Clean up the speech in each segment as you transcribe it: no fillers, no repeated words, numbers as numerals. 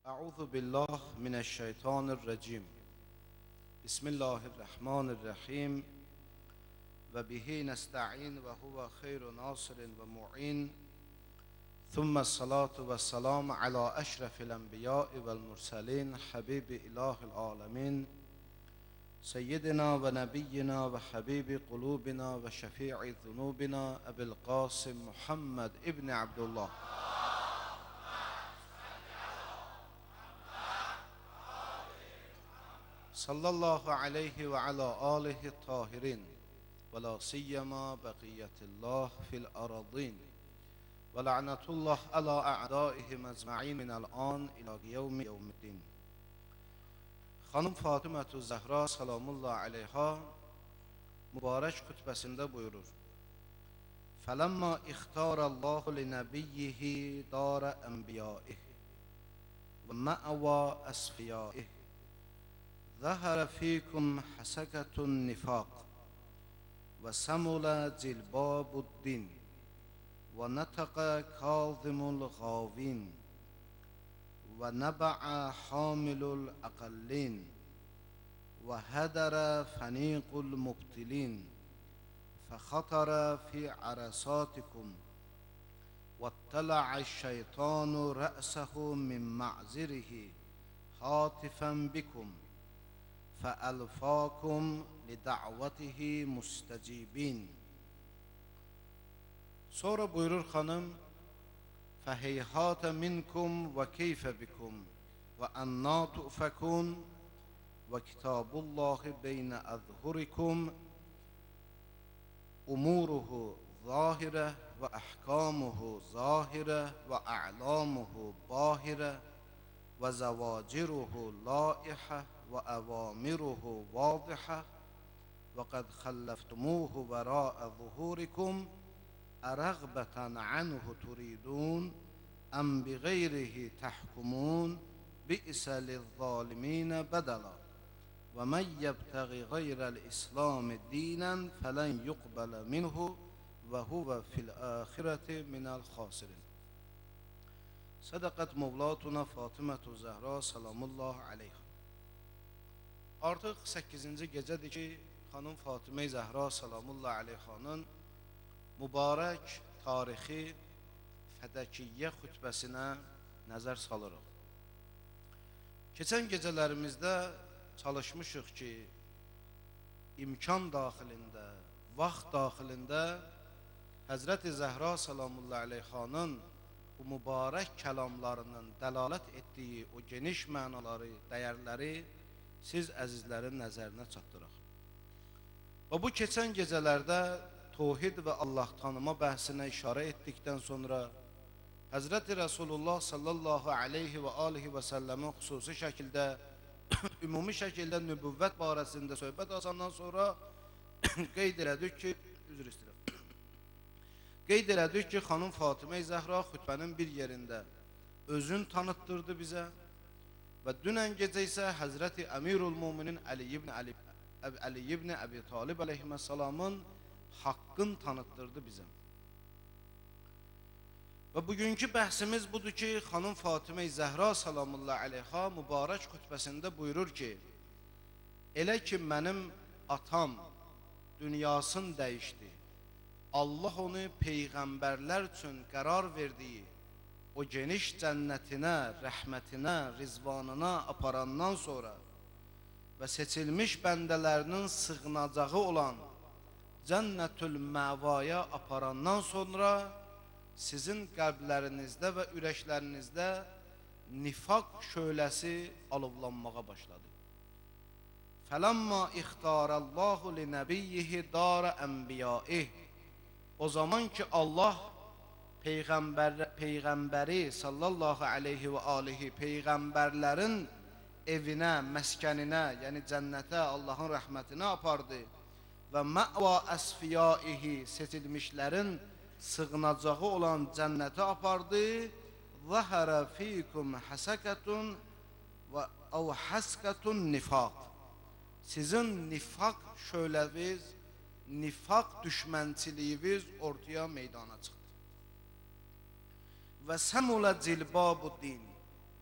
أعوذ بالله من الشيطان الرجيم. بسم الله الرحمن الرحيم. وبه نستعين وهو خير ناصر ومعين. ثم الصلاة والسلام على أشرف الأنبياء والمرسلين حبيب إله العالمين سيدنا ونبينا وحبيب قلوبنا وشفيع ذنوبنا أبي القاسم محمد ابن عبد الله صلى الله عليه وعلى آله الطاهرين ولا سيما بقية الله في الأراضين ولعنة الله على أعدائهم أجمعين من الآن إلى يوم الدين. Xanım Fatimə-tü Zəhra salamullah aleyha mübarək xütbəsində buyurur: Fələmmə ixtarallahu li nəbiyyihi dara ənbiyaihi və mə'va əsfiyaihi ظهر فيكم حسكة النفاق وسمل جلباب الدين ونطق كاظم الغاوين ونبع حامل الأقلين وهدر فنيق المبطلين فخطر في عرصاتكم واطلع الشيطان رأسه من معذره هاتفا بكم فَأَلْفَاكُمْ لِدَعْوَتِهِ مُسْتَجِيبِينَ. Sonra buyurur hanım: فَهَيْهَاتَ مِنْكُمْ وَكَيْفَ بِكُمْ وَأَنَّا تُؤْفَكُونَ وَكِتَابُ اللّٰهِ بَيْنَ أَظْهُرِكُمْ أُمُورُهُ ظَاهِرَةٌ وَأَحْكَامُهُ ظَاهِرَةٌ وَأَعْلَامُهُ بَاهِرَةٌ وَزَوَاجِرُهُ لَائِحَةٌ وأوامره واضحة وقد خلفتموه وراء ظهوركم أرغبة عنه تريدون أم بغيره تحكمون بئس للظالمين بدلا ومن يبتغي غير الإسلام دينا فلن يقبل منه وهو في الآخرة من الخاسرين. صدقت مولاتنا فاطمة Zəhra salamullah aleyha. Artıq 8-ci gecədir ki, xanım Fatimə Zəhra salamullah aleyhanın mübarək tarixi fədəkiyyə xütbəsinə nəzər salırıq. Keçən gecələrimizdə çalışmışıq ki, imkan daxilində, vaxt daxilində Həzrəti Zəhra salamullah aleyhanın bu mübarək kəlamlarının dəlalət etdiyi o geniş mənaları, dəyərləri siz əzizlərin nəzərinə çatdıraq. Və bu keçən gecələrdə tövhid və Allah tanıma bəhsinə işarə etdikdən sonra Həzrəti Rasulullah sallallahu aleyhi və alihi və səlləmin xüsusi şəkildə, ümumi şəkildə nübüvvət barəsində söhbət açandan sonra qeyd elədik ki, xanım Fatimə Zəhra xütbənin bir yerində özün tanıtdırdı bizə və dünən gecə isə Həzrəti Əmirul Müminin Ali ibn Əbi Talib əleyhissalamın haqqın tanıtdırdı bizə. Və bugünkü bəhsimiz budur ki, xanım Fatimə Zəhra salamullah aleyha mübarək xütbəsində buyurur ki, elə ki mənim atam dünyasını dəyişdi, Allah onu peyğəmbərlər üçün qərar verdiyi o geniş cənnətinə, rəhmətinə, rizvanına aparandan sonra və seçilmiş bəndələrinin sığınacağı olan cənnətül məvaya aparandan sonra sizin qəlblərinizdə və ürəklərinizdə nifaq şöləsi alovlanmağa başladı. Fələmmə ixtarallahu li nəbiyyihi dara ənbiyaih. O zaman ki Allah Peyğəmbəri sallallahu aleyhi və alihi Peyğəmbərlərin evinə, məskəninə, yəni cənnətə, Allahın rəhmətinə apardı və mə'va əsfiyaihi seçilmişlərin sığınacağı olan cənnətə apardı. Zəhərə fikum həsəkətun və əv həskətun nifaq. Sizin nifaq şöləviz, nifaq düşmənçiliyiniz ortaya meydana çıxdı. Və səmulə cilbabu din.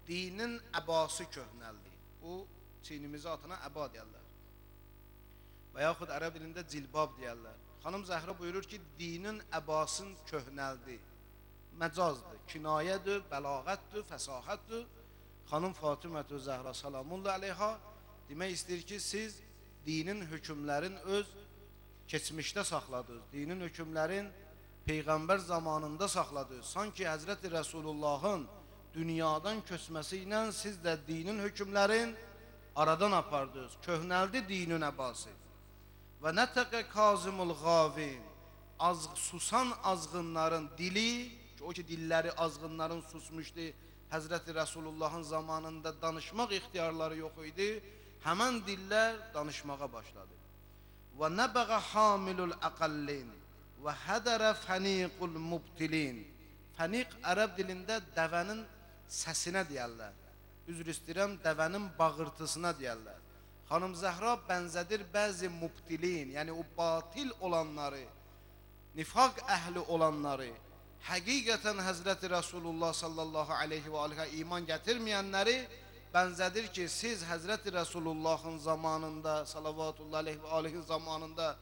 dinin əbası köhnəldi. Bu çiynimizi atana əba deyərlər. Və yaxud ərəb dilində cilbab deyərlər. Xanım Zəhra buyurur ki, dinin əbasın köhnəldi. Məcazdır, kinayədir, bəlağətdir, fəsahətdir. Xanım Fatimə-tü Zəhra salamullah aleyha demək istəyir ki, siz dinin hökmlərin öz keçmişdə saxladınız. Dinin hökmlərin Peyğəmbər zamanında saxladınız. Sanki Həzrəti Rəsulullahın dünyadan köçməsi ilə siz də dinin hökmlərin aradan apardınız. Köhnəldi dinin əbası. Və nətəqə kazimul gavin, susan azğınların dili, o ki dilləri azğınların susmuşdu, Həzrəti Rəsulullahın zamanında danışmaq ixtiyarları yox idi, həmən dillər danışmağa başladı. Və nəbəğə hamilul əqallin və hədərə fəniqul mubtilin. Fəniq ərəb dilində dəvənin səsinə deyərlər. Üzr istəyirəm, dəvənin bağırtısına deyərlər. Xanım Zəhra bənzədir bəzi mubtilin, yəni o batil olanları, nifaq əhli olanları, həqiqətən Həzrəti Rasulullah sallallahu aleyhi və aleyhə iman gətirməyənləri bənzədir ki, siz Həzrəti Rasulullahın zamanında, salavatullah aleyhi və aleyhin zamanında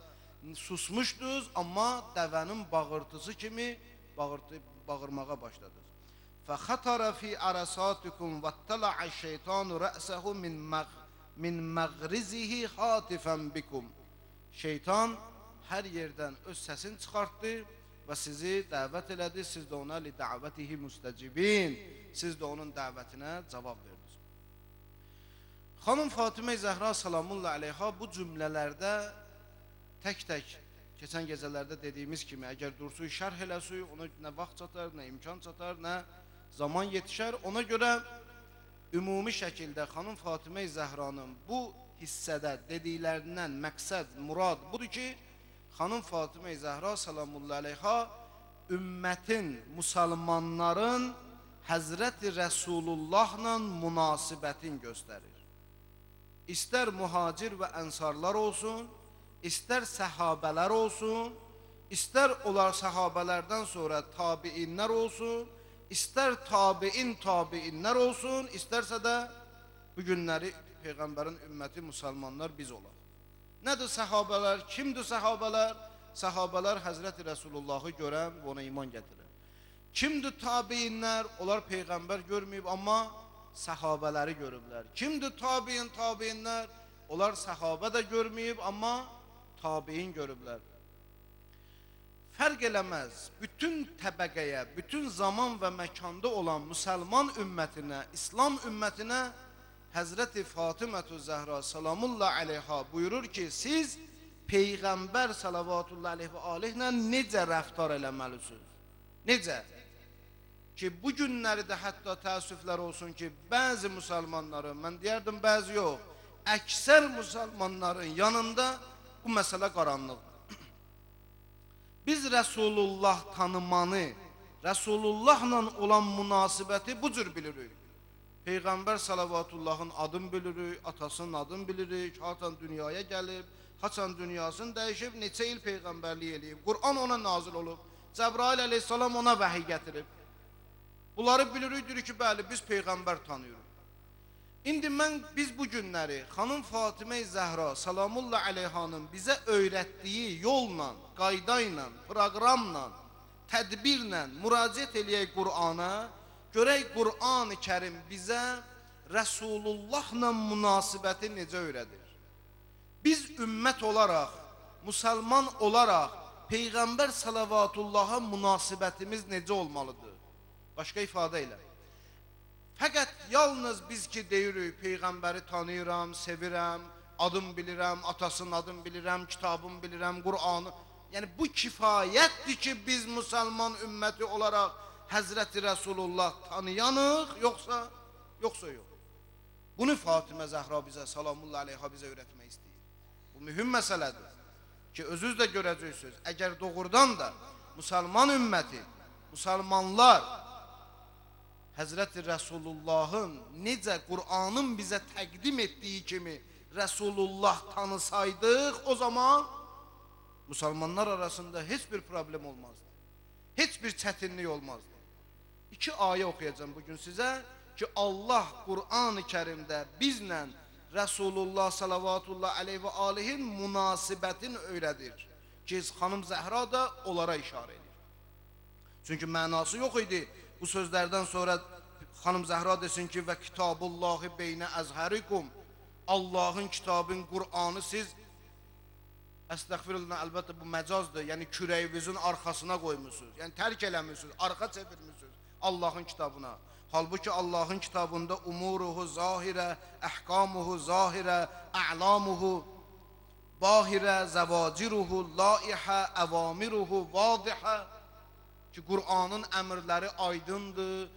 susmuşdunuz, amma dəvənin bağırtısı kimi bağırmağa başladınız. فَخَطَرَ فِي عَرَسَاتِكُمْ وَاتَّلَعَ الشَّيْطَانُ رَأْسَهُ min məğrizihi hatifən bikum. Şeytan hər yerdən öz səsini çıxartdı və sizi dəvət elədi. Siz də ona li dəvətihi müstəcibin. Siz də onun dəvətinə cavab verdiniz. Xanım Fatimə Zəhra salamullah aleyha bu cümlələrdə tək-tək keçən gecələrdə dediyimiz kimi əgər dursuy şərh eləsuy, ona nə vaxt çatar, nə imkan çatar, nə zaman yetişər. Ona görə ümumi şəkildə xanım Fatimə Zəhranın bu hissədə dediklərindən məqsəd, murad budur ki, xanım Fatimə Zəhra salamullah aleyha ümmətin, müsəlmanların Həzrəti Rəsulullahla münasibətin göstərir. İstər mühacir və ənsarlar olsun, istər səhabələr olsun, istər onlar səhabələrdən sonra tabiinlər olsun, İstər tabiinlər olsun, istərsə də bu günləri Peyğəmbərin ümməti müsəlmanlar biz olaq. Nədir səhabələr? Kimdir səhabələr? Səhabələr Həzrəti Rəsulullahı görən və ona iman gətirən. Kimdir tabiinlər? Onlar Peyğəmbər görməyib, amma səhabələri görüblər. Kimdir tabiinlər? Onlar səhabə də görməyib, amma tabiin görüblər. Fərq eləməz, bütün təbəqəyə, bütün zaman və məkanda olan müsəlman ümmətinə, İslam ümmətinə Həzrəti Fatimə-tü Zəhra salamullah aleyha buyurur ki, siz Peyğəmbər salavatullah aleyhi və aleyhlə necə rəftar eləməlisiniz? Necə? Ki, bu günləri də hətta təəssüflər olsun ki, bəzi müsəlmanların, mən deyərdim bəzi yox, əksər müsəlmanların yanında bu məsələ qaranlıqdır. Biz Rəsulullah tanımanı, Rəsulullahla olan münasibəti bu cür bilirik. Peyğəmbər salavatullahın adını bilirik, atasının adını bilirik, haçan dünyaya gəlib, haçan dünyasını dəyişib, neçə il Peyğəmbərlik eləyib. Qur'an ona nazil olub, Cəbrail əleyhissalam ona vəhiy gətirib. Bunları bilirik, deyirik ki, bəli, biz Peyğəmbər tanıyırıq. İndi biz bu günləri xanım Fatimə Zəhra salamullah aleyhanın bizə öyrətdiyi yolla, qayda ilə, proqramla, tədbirlə müraciət eləyək Qur'ana, görək Qur'an-ı Kərim bizə Rəsulullahla münasibəti necə öyrədir. Biz ümmət olaraq, müsəlman olaraq Peyğəmbər salavatullaha münasibətimiz necə olmalıdır? Başqa ifadə ilə. Fəqət yalnız biz ki deyirik, Peyğəmbəri tanıyıram, sevirəm, adım bilirəm, atasının adını bilirəm, kitabını bilirəm, Qur'anı. Yəni bu kifayətdir ki biz müsəlman ümməti olaraq Həzrəti Rəsulullah tanıyanıq, yoxsa yox. Bunu Fatimə Zəhra bizə, salamullah aleyha bizə öyrətmək istəyir. Bu mühüm məsələdir ki özünüz də görəcəksiniz. Əgər doğrudan da müsəlman ümməti, müsəlmanlar Həzrəti Rəsulullahın necə Qur'anın bizə təqdim etdiyi kimi Rəsulullah tanısaydıq, o zaman müsəlmanlar arasında heç bir problem olmazdı. Heç bir çətinlik olmazdı. İki ayə oxuyacağım bugün sizə ki Allah Qur'an-ı Kərimdə bizlə Resulullah sallallahu aleyhi və alihin münasibətini öyrədir. Ki xanım Zəhra da onlara işarə edir. Çünki mənası yox idi. Bu sözlərdən sonra xanım Zəhra desin ki və kitabullahi beynə əzhərikum, Allahın kitabın Qur'anı siz, əstəğfirullah, əlbəttə bu məcazdır, yəni kürəyinizin arxasına qoymusunuz, yəni tərk eləmişsiniz, arxa çevirmişsiniz Allahın kitabına. Halbuki Allahın kitabında umuruhu zahirə, əhkamuhu zahirə, a'lamuhu bahirə, zəvaciruhu laihə, əvamiruhu vadihə, ki Qur'anın əmrləri aydındır,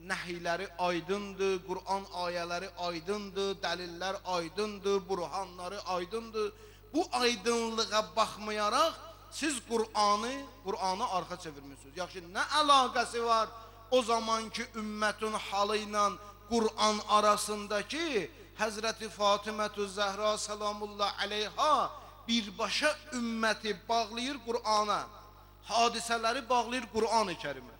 nəhiyləri aydındır, Qur'an ayələri aydındır, dəlillər aydındır, burhanları aydındır. Bu aydınlığa baxmayaraq siz Qur'anı arxa çevirmişsiniz. Yaxşı, nə əlaqəsi var o zamanki ümmətin halı ilə Qur'an arasındakı Həzrəti Fatimətü Zəhra salamullah aleyha birbaşa ümməti bağlayır Qur'ana, hadisələri bağlayır Qur'an-ı Kərimə.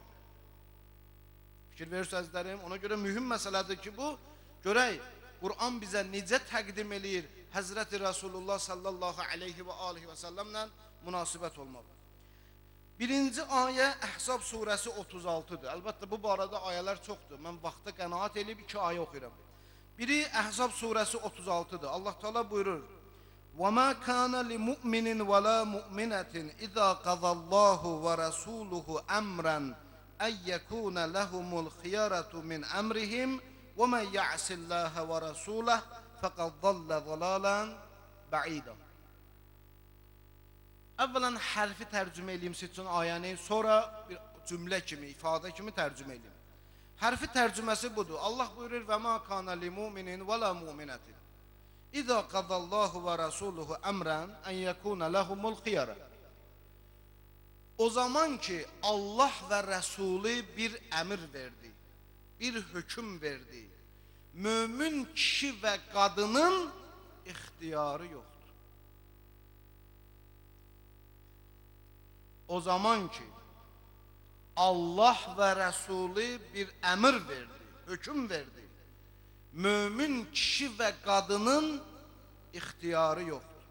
Fikir verirsənizlərim, ona görə mühüm məsələdir ki bu, görək Qur'an bizə necə təqdim eləyir Həzrəti Rasulullah sallallahu aleyhi və alihi və səlləmlə münasibət olmaq. Birinci ayə Əhzab surəsi 36-dır. Əlbəttə bu barədə ayələr çoxdur. Mən vaxta qənaət edib 2 ayə oxuyuram. Biri Əhzab surəsi 36-dır. Allah Teala buyurur: وَمَا كَانَ لِمُؤْمِنٍ وَلَا مُؤْمِنَةٍ إِذَا قَضَى اللَّهُ وَرَسُولُهُ أَمْرًا أَنْ يَكُونَ لَهُمُ الْخِيَرَةُ مِنْ أَمْرِهِمْ وَمَنْ يَعْصِ اللَّهَ وَرَسُولَهُ فَقَدْ ضَلَّ ضَلَالًا بَعِيدًا. Əvvələn hərfi tərcümə edeyim sizin üçün ayəni, sonra bir cümlə kimi, ifadə kimi tərcümə edeyim. Hərfi tərcüməsi budur. Allah buyurur: وَمَا كَانَ لِمُؤْمِنٍ وَلَا مُؤْمِنَةٍ إِذَا قَضَى اللَّهُ وَرَسُولُهُ أَمْرًا أَنْ يَكُونَ لَهُمُ الْخِيَرَةُ. O zaman ki Allah və Rəsulü bir əmr verdi, bir hökm verdi, mömin kişi və qadının ixtiyarı yoxdur. O zaman ki Allah və Rəsulü bir əmr verdi, hökm verdi, mömin kişi və qadının ixtiyarı yoxdur.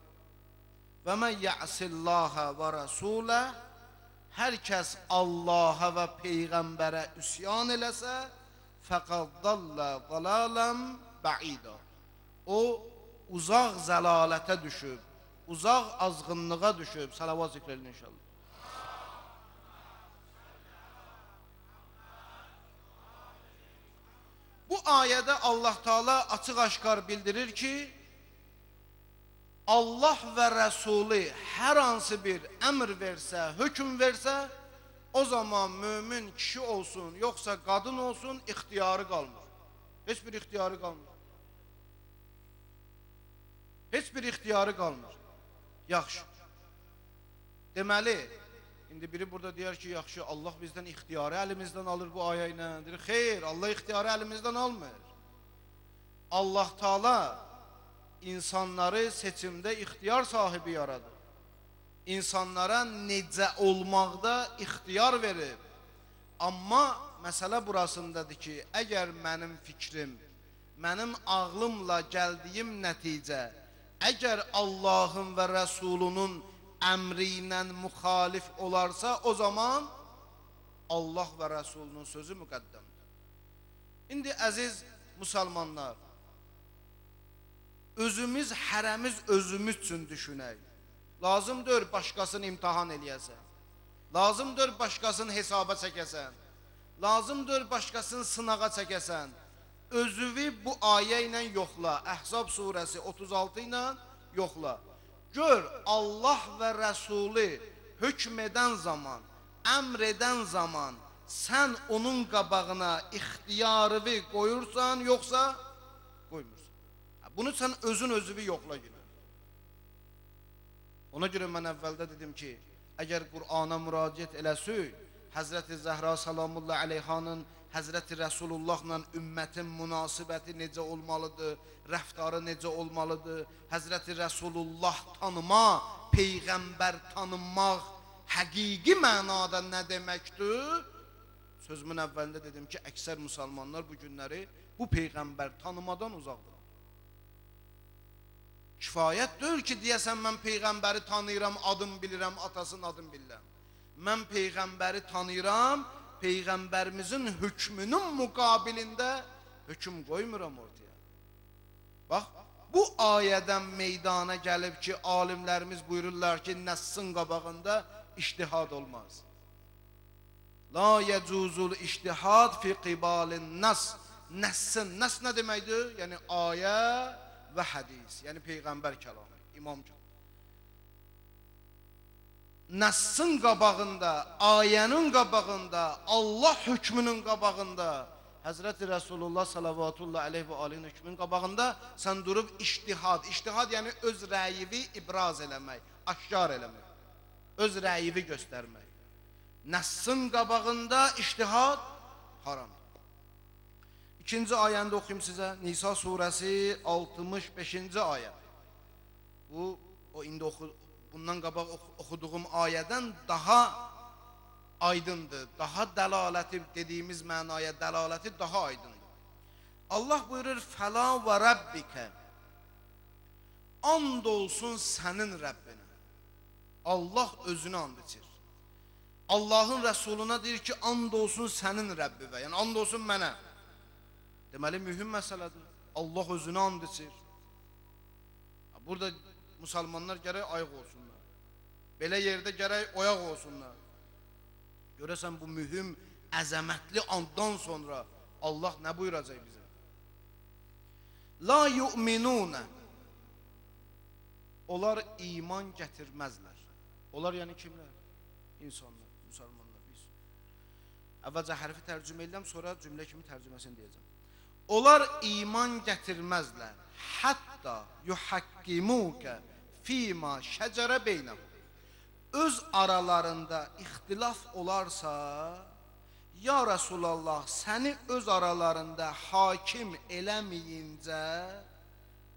Və mən ya'sillaha və rasulə, hər kəs Allaha və Peyğəmbərə üsyan eləsə, fəqad dalla dalalən ba'ida. O uzaq zəlalətə düşüb, uzaq azğınlığa düşüb. Salavat zikr edin inşallah. Bu ayədə Allah Teala açıq-aşkar bildirir ki, Allah və Rəsulü hər hansı bir əmr versə, hökm versə, o zaman mömin kişi olsun, yoxsa qadın olsun, ixtiyarı qalmır. Heç bir ixtiyarı qalmır. Heç bir ixtiyarı qalmır. Yaxşı. Deməli, indi biri burada deyər ki, yaxşı, Allah bizdən ixtiyarı əlimizdən alır bu ayə ilə. Deyir, xeyr, Allah ixtiyarı əlimizdən almır. Allah Teala insanları seçimdə ixtiyar sahibi yaradır. İnsanlara necə olmaqda ixtiyar verir. Amma məsələ burasındadır ki, əgər mənim fikrim, mənim ağlımla gəldiyim nəticə, əgər Allahın və Rəsulunun əmri ilə müxalif olarsa, o zaman Allah və Rəsulunun sözü müqəddəmdir. İndi əziz müsəlmanlar, özümüz, hərəmiz özümüz üçün düşünək. Lazımdır başqasını imtihan eləyəsən. Lazımdır başqasını hesaba çəkəsən. Lazımdır başqasını sınağa çəkəsən. Özüvi bu ayə ilə yoxla. Əhzab surəsi 36 ilə yoxla. Gör, Allah və Rəsulü hökm edən zaman, əmr edən zaman sən onun qabağına ixtiyarını qoyursan, yoxsa qoymursan. Bunu sən özünü yoxla görə. Ona görə mən əvvəldə dedim ki, əgər Qur'ana müraciət eləsək, Həzrəti Zəhra salamullah aleyhanın Həzrəti Rəsulullahla ümmətin münasibəti necə olmalıdır, rəftarı necə olmalıdır, Həzrəti Rəsulullah tanıma, Peyğəmbər tanımaq həqiqi mənada nə deməkdir? sözümün əvvəlində dedim ki, əksər müsəlmanlar bu günləri bu peyğəmbər tanımadan uzaqdır. Kifayət deyil ki, deyəsən mən peyğəmbəri tanıyıram, adım bilirəm, atasının adını bilirəm. Mən peyğəmbəri tanıyıram, peyğəmbərimizin hökmünün müqabilində hökm qoymuram ortaya. Bax, bu ayədən meydana gəlib ki, alimlərimiz buyururlar ki, nəssın qabağında iştihad olmaz. La yecuzul iştihad fi qibalin nas. Nəssin, nəs nə deməkdir? Yəni ayə və hədis, yəni peyğəmbər kəlamı, imam kəlamı. Nəssin qabağında, ayənin qabağında, Allah hökmünün qabağında, Həzrəti Rasulullah sallallahu aleyhi və alihin hökmünün qabağında sən durub iştihad, iştihad yəni öz rəyivi ibraz eləmək, aşkar eləmək, öz rəyivi göstərmək. Nəssin qabağında iştihad haramdır. İkinci ayəndə oxuyum sizə, Nisa surəsi 65-ci ayə. Bu, indi bundan qabaq oxuduğum ayədən daha aydındır, daha dəlaləti, dediyimiz mənaya dəlaləti daha aydındır. Allah buyurur, fəla və rəbbikə, and olsun sənin Rəbbinə. Allah özünü and içir. Allahın Rəsuluna deyir ki, and olsun sənin Rəbbivə, yəni and olsun mənə. Deməli, mühüm məsələdir. Allah özünü and içir. Burada müsəlmanlar gərək ayıq olsunlar. Belə yerdə gərək oyaq olsunlar. Görəsən bu mühüm, əzəmətli anddan sonra Allah nə buyuracaq bizə? La yu'minunə. Onlar iman gətirməzlər. Onlar yəni kimlər? İnsanlar, müsəlmanlar, biz. Əvvəlcə hərfi tərcümə edirəm, sonra cümlə kimi tərcüməsini deyəcəm. Onlar iman gətirməzlər. Hətta yuhakkimukə fima şəcərə beynəhum. Öz aralarında ixtilaf olarsa, ya Rasulallah, səni öz aralarında hakim eləməyincə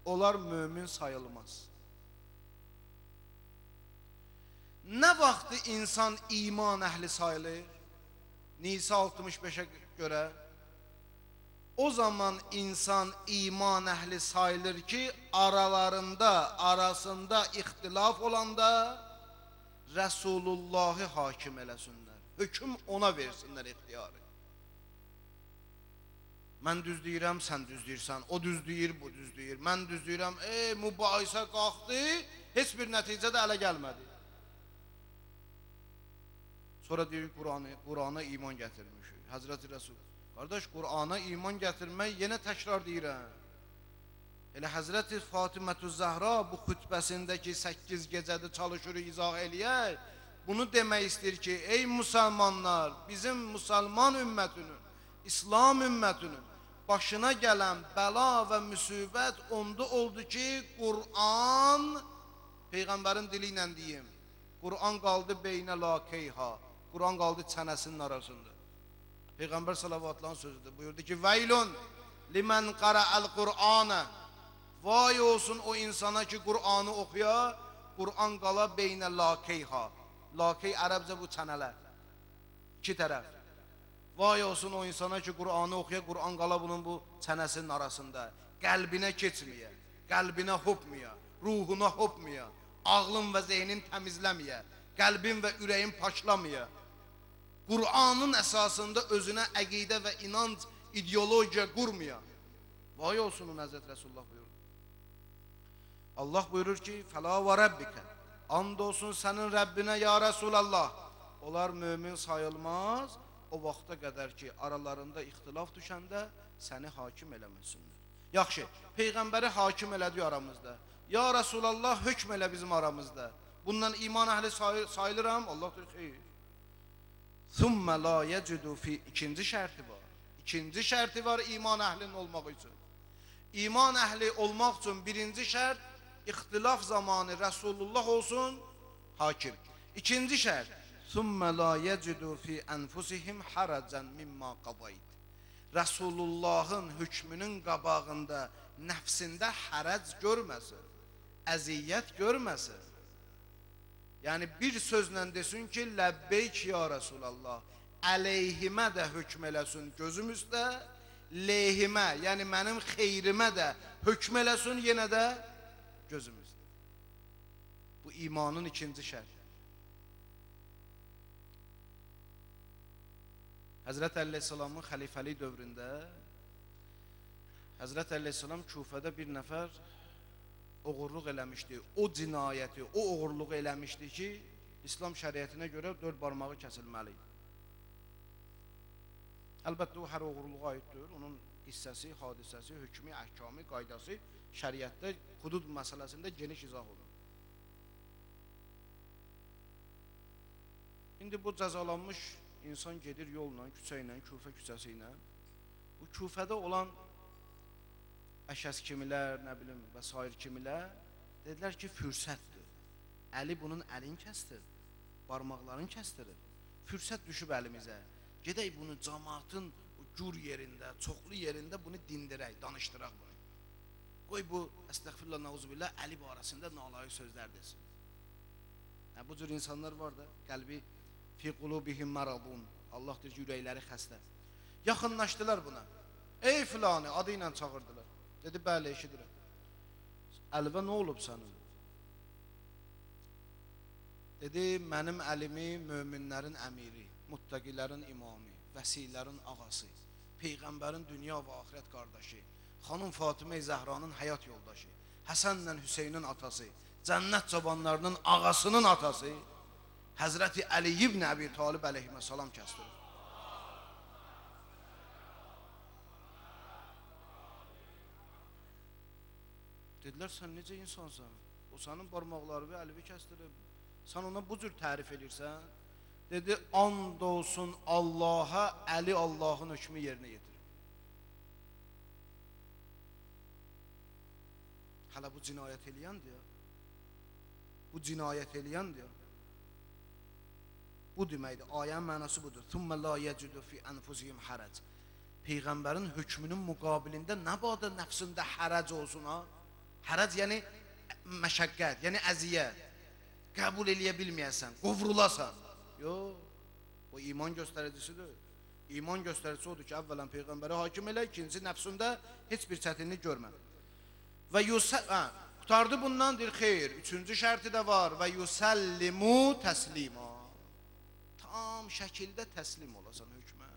onlar mömin sayılmaz. Nə vaxtı insan iman əhli sayılır? Nisa 65-ə görə. O zaman insan iman əhli sayılır ki, arasında ixtilaf olanda Resulullah'ı hakim eləsinlər. Hüküm ona versinlər ixtiyarı. Mən düz deyirəm, sən düz deyirsən, o düz deyir, bu düz deyir. Mən düz deyirəm, mübahisə qalxdı, heç bir nəticə də ələ gəlmədi. Sonra deyir, Qur'ana iman gətirmişik. Həzrəti Resul. Qardaş, Qur'ana iman gətirmək yenə təkrar deyirəm. Elə Həzrəti Fatimətü Zəhra bu xütbəsindəki 8 gecədə çalışır izah eləyək. Bunu demək istəyir ki, ey müsəlmanlar, bizim müsəlman ümmətinin, İslam ümmətinin başına gələn bəla və müsibət onda oldu ki, Qur'an, Peyğəmbərin dili ilə deyim, Qur'an qaldı beynə lakeyha, Qur'an qaldı çənəsinin arasında. Peyğəmbər salavatların sözüdür, buyurdu ki, Veylun limən qara'əl Qur'anə, vay olsun o insana ki, Qur'anı oxuya, Qur'an qala beynə lakeyha. Lakey ərəbcə bu çənələr, iki tərəf. Vay olsun o insana ki, Qur'anı oxuya, Qur'an qala bunun bu çənəsinin arasında. Qəlbinə keçməyə, qəlbinə hopmaya, ruhuna hopmaya, ağlın və zeynin təmizləməyə, qəlbin və ürəyin paşlamaya. Qur'anın əsasında özünə əqidə və inanc, ideologiya qurmaya. Vay olsun o Həzrət Resulullah buyurur. Allah buyurur ki, fəla və rəbbikə, and olsun sənin Rəbbinə ya Resulallah. Onlar mömin sayılmaz, o vaxta qədər ki, aralarında ixtilaf düşəndə səni hakim eləməsinlər. Yaxşı, Peyğəmbəri hakim elədi aramızda. Ya Resulallah, hökm elə bizim aramızda. Bundan iman əhli sayılıram, Allah deyir, xeyr. Thumma la yecidu fi, ikinci şərti var. İkinci şərti var iman əhlinin olmaq üçün. İman əhli olmaq üçün birinci şərt, ixtilaf zamanı Resulullah olsun, hakim. İkinci şərt, thumma la yecidu fi enfusihim haracan mimma qadayt. Resulullah'ın hükmünün qabağında nəfsində hərəc görməsin, əziyyət görməsin. Yəni bir sözlə desin ki, ləbbeyk ya Resulallah, əleyhimə də hökm eləsin gözüm üstə, lehimə, yəni mənim xeyrimə də hökm eləsin yenə də gözüm üstə. Bu imanın ikinci şərti. Həzrət Əleyhisselamın xəlifəlik dövründə Həzrət Əleyhisselam Küfədə bir nəfər oğurluq eləmişdi. O cinayəti, o oğurluğu eləmişdi ki, İslam şəriətinə görə 4 barmağı kəsilməli. Əlbəttə o hər oğurluğa aiddir. Onun hissəsi, hadisəsi, hökmü, əhkamı, qaydası şəriətdə hudud məsələsində geniş izah olunur. İndi bu cəzalanmış insan gedir yolla, küçə ilə, Küfə küçəsi ilə. Bu Küfədə olan əşəs kimilər, nə bilim, və sair kimilər dedilər ki, fürsətdir. Əli bunun əlini kəstir, barmaqlarını kəstirir. Fürsət düşüb əlimizə. Gedək bunu cəmaatın gür yerində, çoxlu yerində bunu dindirək, danışdıraq bunu. Qoy bu, əstəğfirullah, nauzubillah, əli barəsində nalayıq sözlər desin. Bu cür insanlar var da, qəlbi fi qulubihim maradun. Allah deyir, ürəkləri xəstə. Yaxınlaşdılar buna. Ey filanı, adı ilə çağırdılar. Dedi, bəli, eşidirəm. Əlvə nə olub sənin? Dedi, mənim əlimi möminlərin əmiri, muttaqilərin imamı, vəsilərin ağası, Peyğəmbərin dünya və axirət qardaşı, xanım Fatimə Zəhranın həyat yoldaşı, Həsənlə Hüseynin atası, cənnət çobanlarının ağasının atası, Həzrəti Əli ibn Əbi Talib əleyhissalam kəsdirir. Dedilər, sən necə insansan? O sənin barmaqları və əlini kəsdirib. Sən ona bu cür tərif edirsən. Dedi, and olsun Allaha, Əli Allahın hökmü yerinə yetirir. Hələ bu cinayət eləyəndir ya. Bu cinayət eləyəndir ya. Bu deməkdir, ayənin mənası budur. Thumma la yecudu fi anfusihim harac. Peyğəmbərin hökmünün müqabilində nə badə nəfsində harac olsun ha? Harac yəni məşəqqət, yəni əziyyət. Qəbul eləyə bilməyəsən, qovrulasan. Yox, o iman göstəricisidir. İman göstəricisi odur ki, əvvələn Peyğəmbəri hakim elə, ikinci nəfsində heç bir çətinlik görmə. Və qutardı bundan deyir, xeyr, üçüncü şərti də var. Və yusəllimu təslima. Tam şəkildə təslim olasan hökmə.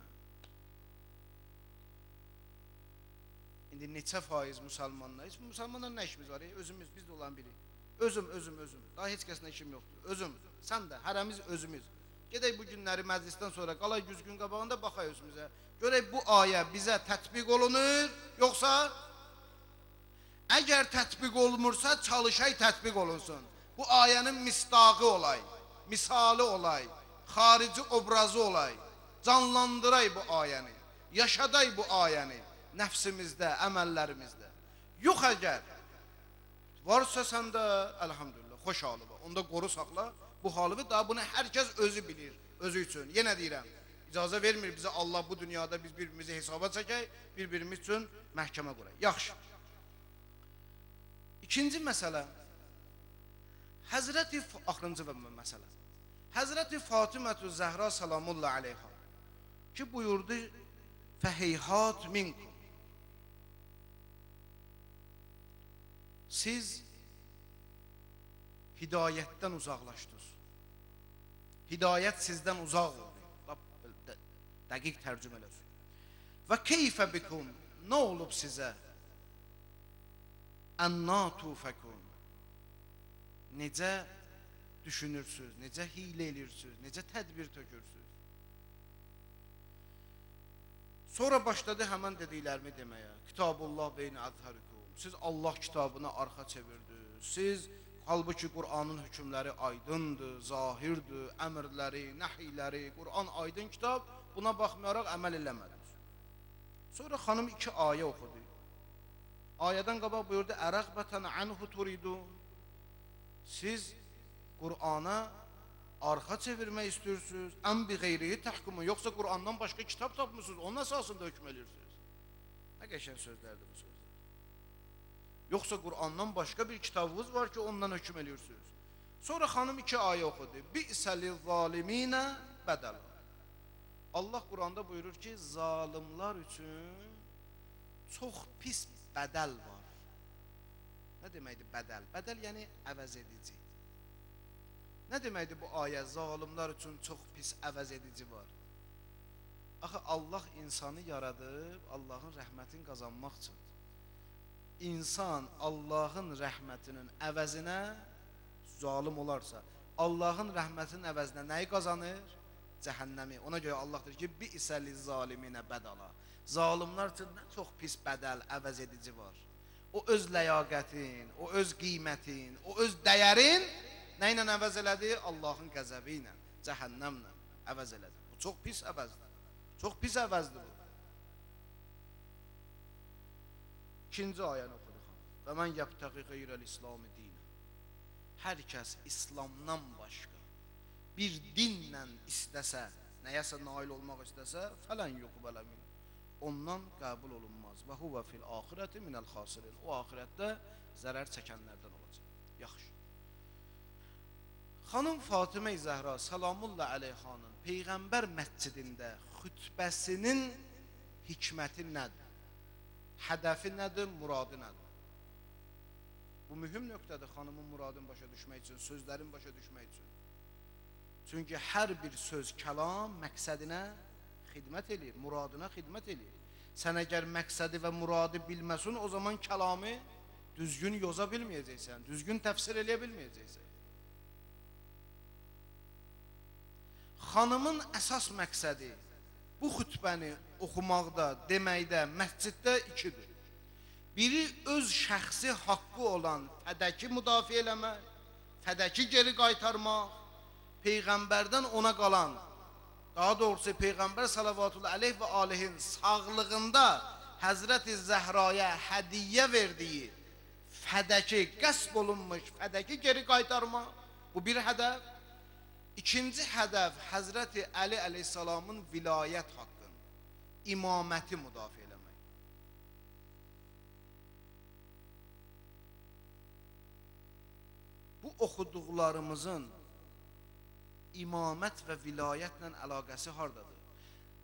İndi neçə faiz müsəlmanlar, heç müsəlmanlar nə işimiz var? Özümüz, biz də olan biri. Özüm. Daha heç kəslə işim yoxdur. Özüm, sən də, hərəmiz özümüz. Gedək bu günləri məclisdən sonra qalay 100 gün qabağında baxay özümüzə. Görək bu ayə bizə tətbiq olunur, yoxsa əgər tətbiq olunmursa çalışay tətbiq olunsun. Bu ayənin misdağı olay, misalı olay, xarici obrazı olay. Canlandıray bu ayəni, yaşaday bu ayəni nəfsimizdə, əməllərimizdə. Yox əgər varsa səndə, əlhamdülillah, xoş halı var. Onda qoru saxla bu halı və daha bunu hər kəs özü bilir, özü üçün. Yenə deyirəm, icazə vermir bizə Allah bu dünyada biz birbirimizi hesaba çəkək, birbirimiz üçün məhkəmə quraq. Yaxşı. İkinci məsələ, axırıncı məsələ, Həzrəti Fatimətü Zəhra salamullah aleyha ki buyurdu, fəheyhat minkum. Siz hidayətdən uzaqlaşdınız. Hidayət sizdən uzaq oldu. Dəqiq tərcümə eləsin. Və keyfə bikum, nə olub sizə? Ənna tufəkum. Necə düşünürsünüz, necə hilə edirsiniz, necə tədbir tökürsünüz? Sonra başladı həmən dediklərimi deməyə. Kitabullah beyni əzhərikum. Siz Allah kitabına arxa çevirdiniz. Siz, halbuki Qur'anın hökmləri aydındır, zahirdir, əmrləri, nəhiyləri, Qur'an aydın kitab, buna baxmayaraq əməl eləmədiniz. Sonra xanım 2 ayə oxudu. Ayədən qabaq buyurdu, ərəqbətən anhu turidun. Siz Qur'ana arxa çevirmək istəyirsiniz, ən bi qeyrihi təhkumun, yoxsa Qur'andan başqa kitab tapmışsınız, onun əsasında hökm edirsiniz. Nə qəşəng sözlərdir bu sözlər. Yoxsa Qur'andan başqa bir kitabınız var ki, ondan hökm edirsiniz. Sonra xanım 2 ayə oxudu. Bi'səli zaliminə bədəl. Allah Quranda buyurur ki, zalimlar üçün çox pis bədəl var. Nə deməkdir bədəl? Bədəl yəni əvəz edici. Nə deməkdir bu ayə? Zalimlar üçün çox pis əvəz edici var. Axı Allah insanı yaradıb Allahın rəhmətini qazanmaq üçün. İnsan Allahın rəhmətinin əvəzinə zalim olarsa, Allahın rəhmətinin əvəzinə nəyi qazanır? Cəhənnəmi. Ona görə Allah deyir ki, bi'səli zaliminə bədala. Zalimlar üçün nə çox pis bədəl, əvəz edici var. O öz ləyaqətin, o öz qiymətin, o öz dəyərin nə ilə əvəz elədi? Allahın qəzəbi ilə, cəhənnəmlə əvəz elədi. Bu çox pis əvəzdir. Çox pis əvəzdir bu. İkinci ayəni oxuduq. Və mən yəbtəqi qeyrəl-İslami dinə. Hər kəs İslamdan başqa bir dinlə istəsə, nəyəsə nail olmaq istəsə, fələn yuqbələ min. Ondan qəbul olunmaz. Və huvə fil axirəti minəl xasirin. O axirətdə zərər çəkənlərdən olacaq. Yaxşı. Xanım Fatimə-i Zəhra salamullah əleyhanın Peyğəmbər məscidində xütbəsinin hikməti nədir? Hədəfi nədir? Muradı nədir? Bu mühüm nöqtədir xanımın muradını başa düşmək üçün, sözlərin başa düşmək üçün. Çünki hər bir söz, kəlam məqsədinə xidmət edir, muradına xidmət edir. Sən əgər məqsədi və muradı bilməsin, o zaman kəlamı düzgün yoza bilməyəcəksən, düzgün təfsir eləyə bilməyəcəksən. Xanımın əsas məqsədi bu xütbəni oxumaqda, deməkdə, məsciddə ikidir. Biri öz şəxsi haqqı olan fədəki müdafiə eləmək, fədəki geri qaytarmaq, Peyğəmbərdən ona qalan, daha doğrusu Peyğəmbər salavatullah aleyh və alihin sağlığında Həzrəti Zəhraya hədiyyə verdiyi fədəki, qəsb olunmuş fədəki geri qaytarmaq, bu bir hədəf. İkinci hədəf Həzrəti Əli əleyhissalamın vilayət haqqını, imaməti müdafiə eləmək. Bu oxuduqlarımızın imamət və vilayətlə əlaqəsi hardadır?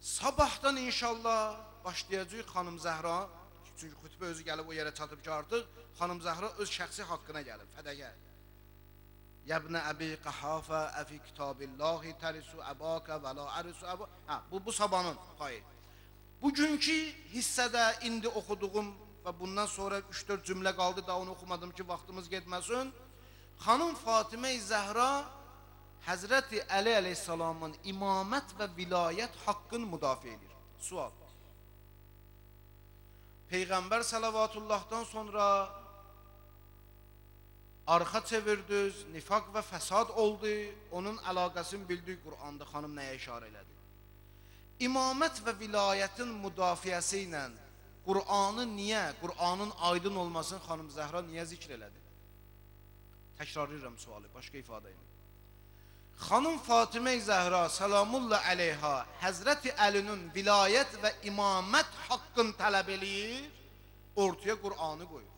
Sabahdan inşallah başlayacaq xanım Zəhra, çünki xütbə özü gəlib o yerə çatıb ki artıq xanım Zəhra öz şəxsi haqqına gəlib, fədəgə. Yəbnə əbi qəhafə əfi kitabillahi tərisu əbəkə və la ərisu əbəkə. Bu sabahın xayır. Bugünkü hissədə indi oxuduğum və bundan sonra 3-4 cümlə qaldı, daha onu oxumadım ki vaxtımız getməsin. Xanım Fatimə-i Zəhra Həzrəti Əli əleyhissalamın imamət və vilayət haqqını müdafiə edir. Sual. Peyğəmbər salavatullahdan sonra arxa çevirdiniz, nifaq və fəsad oldu, onun əlaqəsini bildik Quranda, xanım nəyə işarə elədi? İmamət və vilayətin müdafiəsi ilə Qur'anı niyə, Qur'anın aydın olmasını xanım Zəhra niyə zikr elədi? Təkrarlayıram sualı, başqa ifadə ilə. Xanım Fatimə-i Zəhra salamullah əleyha Həzrəti Əlinin vilayət və imamət haqqını tələb eləyir, ortaya Qur'anı qoyur.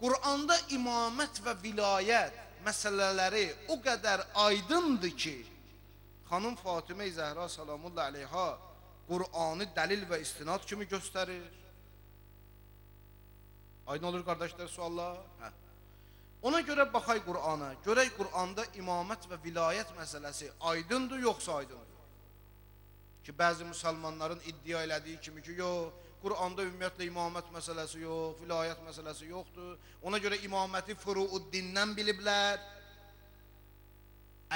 Qur'anda imamət və vilayət məsələləri o qədər aydındır ki, xanım Fatimə-i Zəhra salamullah əleyha Qur'anı dəlil və istinad kimi göstərir. Aydın olur qardaşlar suallar? Ona görə baxay Qur'ana, görək Qur'anda imamət və vilayət məsələsi aydındır, yoxsa aydındır? Ki, bəzi müsəlmanların iddia elədiyi kimi ki, yox, Qur'anda ümumiyyətlə imamət məsələsi yox, vilayət məsələsi yoxdur. Ona görə imaməti furuuddindən biliblər.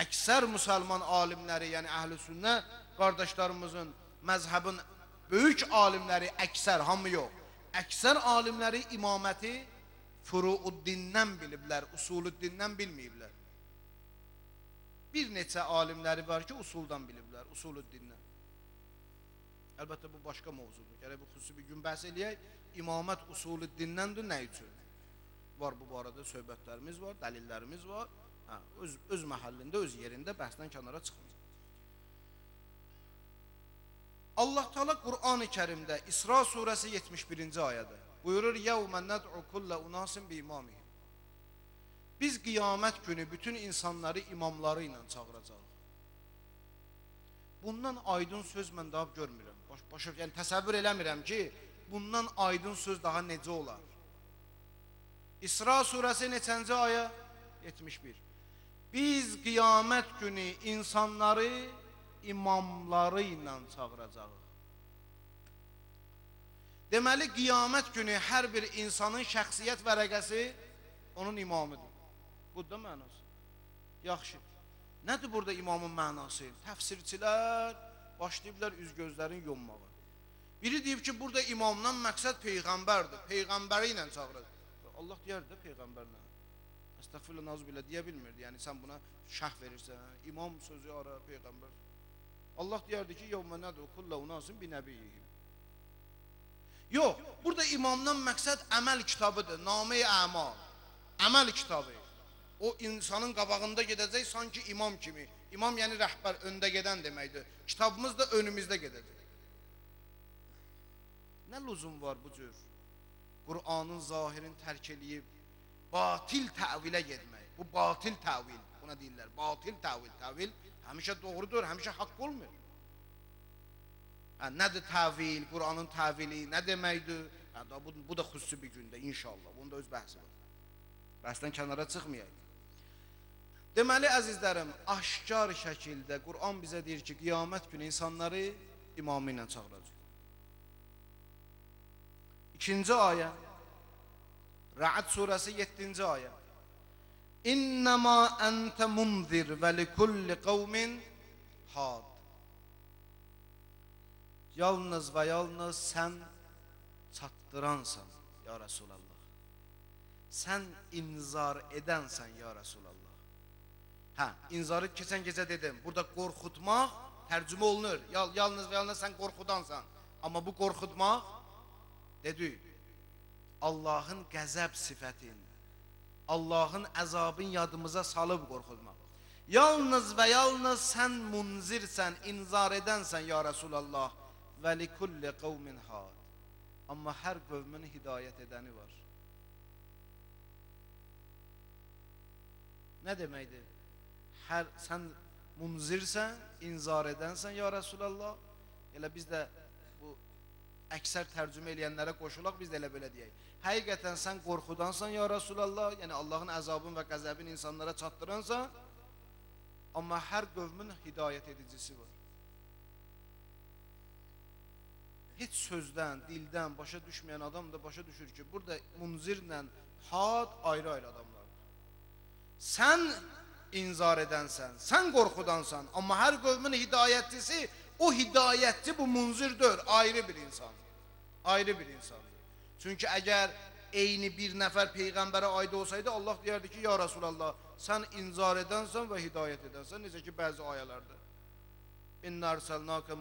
Əksər müsəlman alimləri, yəni əhl-i sünnə qardaşlarımızın, məzhəbin böyük alimləri, əksər, hamı yox, əksər alimləri imaməti furuuddindən biliblər, usuluddindən bilməyiblər. Bir neçə alimləri var ki, usuldan biliblər, usuluddindən. Əlbəttə bu başqa mövzudur. Gərək bu xüsusi bir gün bəhs eləyək. İmamət usulüddindəndir, nə üçün? Var bu barədə söhbətlərimiz var, dəlillərimiz var. Öz məhəllində, öz yerində bəhsdən kənara çıxmır. Allah Teala Qur'an-ı Kərimdə İsra surəsi 71-ci ayədə buyurur: "Yevmə ned'u kulle unasin bi imamihim." Biz qiyamət günü bütün insanları imamları ilə çağıracağıq. bundan aydın söz mən daha görmürəm. Başa, yəni təsəvvür eləmirəm ki, bundan aydın söz daha necə olar? İsra surəsi neçənci ayə? 71. Biz qiyamət günü insanları imamları ilə çağıracağıq. Deməli, qiyamət günü hər bir insanın şəxsiyyət vərəqəsi onun imamıdır. Bu da mənası. Yaxşı. Nədir burada imamın mənası? Təfsirçilər başlayıblar üz-gözlərin yonmağa. Biri deyib ki, burada imamdan məqsəd Peyğəmbərdir. Peyğəmbəri ilə çağırır. Allah deyər də Peyğəmbərlə. Əstəğfirullah, nazbilə deyə bilmirdi. Yəni sən buna şərh verirsən. İmam sözü ara Peyğəmbər. Allah deyərdi ki, yevmə nədu kullə unasin bi nəbiyyihim. Yox, burada imamdan məqsəd əməl kitabıdır, namə-i əmal. Əməl kitabı. O insanın qabağında gedəcək sanki imam kimi. İmam yəni rəhbər, öndə gedən deməkdir. Kitabımız da önümüzdə gedəcək. Nə lüzum var bu cür? Qur'anın zahirini tərk eləyib, batil təvilə getmək. Bu batil təvil, buna deyirlər. Batil təvil. Təvil həmişə doğrudur, həmişə haqq olmur. Nədir təvil, Qur'anın təvili, nə deməkdir? Bu da xüsusi bir gündə inşallah. Bunun da öz bəhsi var. Bəhsdən kənara çıxmayaq. Deməli, əzizlərim, aşkar şəkildə Qur'an bizə deyir ki, qiyamət günü insanları imamı ilə çağıracaq. İkinci ayə, Ra'd surəsi 7-ci ayə. İnnəmə əntə munzir və likulli qavmin had. Yalnız və yalnız sən çatdıransan, ya Resulallah. Sən inzar edənsən, ya Resulallah. İnzarı keçən gecə dedim. Burada qorxutmaq tərcümə olunur. Yalnız və yalnız sən qorxudansan. Amma bu qorxutmaq, dedik, Allahın qəzəb sifətin, Allahın əzabın yadımıza salıb qorxutmaq. Yalnız və yalnız sən munzirsən, inzar edənsən, ya Resulallah. Və likulli qavmin had. Amma hər qövmün hidayət edəni var. Nə deməkdir? Sən munzirsən, inzar edənsən, ya Resulallah. Elə biz də bu əksər tərcümə eləyənlərə qoşulaq, biz də elə belə deyək. Həqiqətən sən qorxudansan, ya Resulallah. Yəni Allahın əzabın və qəzəbin insanlara çatdıransan. Amma hər qövmün hidayət edicisi var. Heç sözdən, dildən başa düşməyən adam da başa düşür ki, burada munzirlə had ayrı-ayrı adamlardır. Sən inzar edənsən, sən qorxudansan, amma hər qövmün hidayətçisi, o hidayətçi bu munzirdir, ayrı bir insandır. Ayrı bir insandır. Çünki əgər eyni bir nəfər Peyğəmbərə aid olsaydı, Allah deyərdi ki, ya Resulallah, sən inzar edənsən və hidayət edənsən, necə ki, bəzi ayələrdir. İnna arsalnaka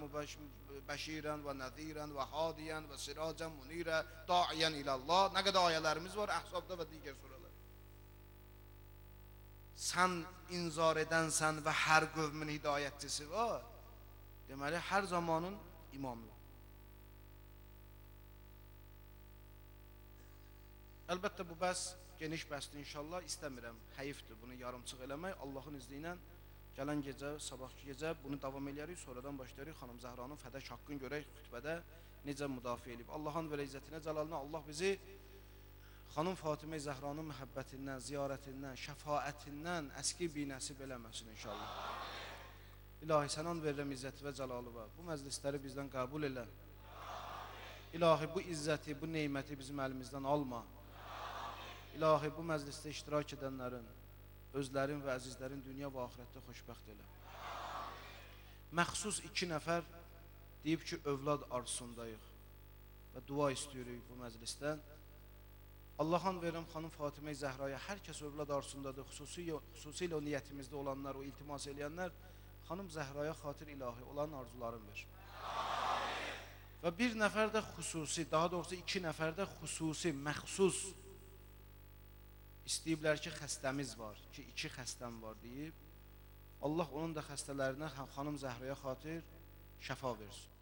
bəşirən və nəzirən və hadiyən və siracən munirə daiyən ilallah. Nə qədər ayələrimiz var Əhzabda və digər surələr. Sən inzar edənsən və hər qövmün hidayətçisi var. Deməli, hər zamanın imamı. Əlbəttə, bu bəs geniş bəsdir inşallah. İstəmirəm, həyifdir bunu yarımçıq eləmək. Allahın izni ilə gələn gecə, sabahki gecə bunu davam edərik, sonradan başlayarıq xanım Zəhranın fədək haqqını görək xütbədə necə müdafiə edib. Allahın və izzətinə, cəlalına Allah bizi xanım Fatimə Zəhranın məhəbbətindən, ziyarətindən, şəfaətindən əski binəsib eləməsin inşallah. İlahi, sənan verirəm izzəti və cəlalı var. Bu məclisləri bizdən qəbul elə. İlahi, bu izzəti, bu neyməti bizim əlimizdən alma. İlahi, bu məclisdə iştirak edənlərin, özlərin və əzizlərin dünya və axirətdə xoşbəxt elə. Məxsus 2 nəfər deyib ki, övlad arzusundayıq və dua istəyirik bu məclisdən. Allah'ın verirəm xanım Fatimə Zəhraya, hər kəs övlad arzusundadır, xüsusilə o niyyətimizdə olanlar, o iltimas eləyənlər, xanım Zəhraya xatir ilahi olan arzularını ver. Və bir nəfər də xüsusi, daha doğrusu 2 nəfər də xüsusi, məxsus istəyiblər ki, xəstəmiz var, ki 2 xəstəm var deyib, Allah onun da xəstələrinə xanım Zəhraya xatir şəfa versin.